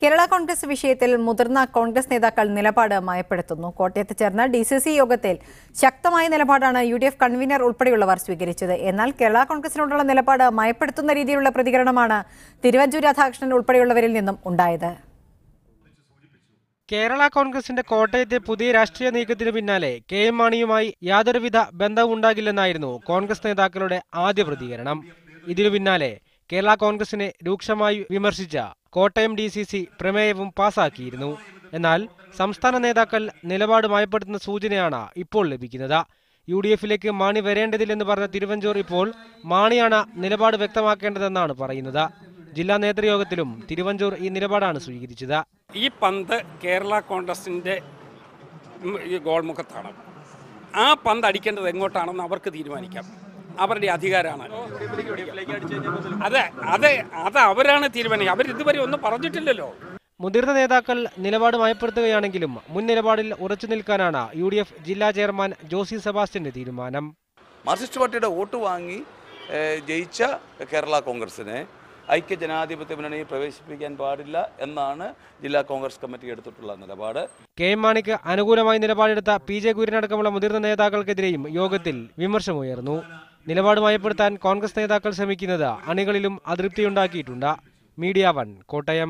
കേരള കോൺഗ്രസ് വിഷയത്തിൽ മുതിർന്ന കോൺഗ്രസ് നേതാക്കൾ നിലപാട് മയപ്പെടുത്തുന്നു. കോട്ടയത്ത് ചേർന്ന DCC യോഗത്തിൽ ശക്തമായ നിലപാടാണ് UDF കൺവീനർ ഉൾപ്പെടെയുള്ളവർ സ്വീകരിച്ചത്. എന്നാൽ കേരള കോൺഗ്രസിനോടുള്ള നിലപാട് മയപ്പെടുത്തുന്ന രീതിയിലുള്ള പ്രതികരണമാണ് തിരുവഞ്ചൂർ രാധാകൃഷ്ണൻ ഉൾപ്പെടെയുള്ളവരിൽ നിന്നും ഉണ്ടായത്. കേരള കോൺഗ്രസിന്റെ കോട്ടയത്തെ പുതിയ രാഷ്ട്രീയ നീക്കത്തിന് പിന്നാലെ KM മാണിയുമായി യാതൊരുവിധ ബന്ധവും ഉണ്ടാകില്ലെന്നായിരുന്നു കോൺഗ്രസ് നേതാക്കളുടെ ആദ്യ പ്രതികരണം. ഇതിനു പിന്നാലെ കേരള കോൺഗ്രസിനെ രൂക്ഷമായി വിമർശിച്ച കോട്ടയം DCC പ്രമേയവും പാസാക്കിയിരുന്നു. എന്നാൽ സംസ്ഥാന നേതാക്കൾ നിലപാട് മയപ്പെടുത്തുന്ന സൂചനയാണ് ഇപ്പോൾ ലഭിക്കുന്നത്. UDFിലേക്ക് മാണി വരേണ്ടതില്ലെന്ന് പറഞ്ഞ തിരുവഞ്ചൂർ ഇപ്പോൾ മാണിയാണ് നിലപാട് വ്യക്തമാക്കേണ്ടതെന്നാണ് പറയുന്നത്. ജില്ലാ നേതൃയോഗത്തിലും തിരുവഞ്ചൂർ ഈ നിലപാടാണ് സ്വീകരിച്ചത്. ഈ പന്ത് കേരള കോൺഗ്രസിന്റെ ഗോൾമുഖത്താണ്. ആ പന്ത് അടിക്കേണ്ടത് എങ്ങോട്ടാണെന്ന് അവർക്ക് തീരുമാനിക്കാം. അവരുടെ അധികാരമാണ്. അത് അവരാണ് തീരുമാനിക്കുക. അവർ ഇതുവരെ ഒന്നും പറഞ്ഞിട്ടില്ലല്ലോ. മുതിർന്ന നേതാക്കൾ നിലപാട് മയപ്പെടുത്തുകയാണെങ്കിലും മുൻ നിലപാടിൽ ഉറച്ചു നിൽക്കാനാണ് UDF ജില്ലാ ചെയർമാൻ ജോസി സെബാസ്റ്റ്യന്റെ തീരുമാനം. മാർക്സിസ്റ്റ് പാർട്ടിയുടെ വോട്ട് വാങ്ങി ജയിച്ച കേരള കോൺഗ്രസിനെ ഐക്യജനാധിപത്യ മുന്നണിയിൽ പ്രവേശിപ്പിക്കാൻ പാടില്ല എന്നാണ് ജില്ലാ കോൺഗ്രസ് കമ്മിറ്റി എടുത്തിട്ടുള്ള നിലപാട്. KM മാണിക്ക് അനുകൂലമായി നിലപാടെടുത്ത PJ കുര്യനടക്കമുള്ള മുതിർന്ന നേതാക്കൾക്കെതിരെയും യോഗത്തിൽ വിമർശനമുയർന്നു. നിലപാട് മയപ്പെടുത്താൻ കോൺഗ്രസ് നേതാക്കൾ ശ്രമിക്കുന്നത് അണികളിലും അതൃപ്തിയുണ്ടാക്കിയിട്ടുണ്ട്. മീഡിയ 1 കോട്ടയം.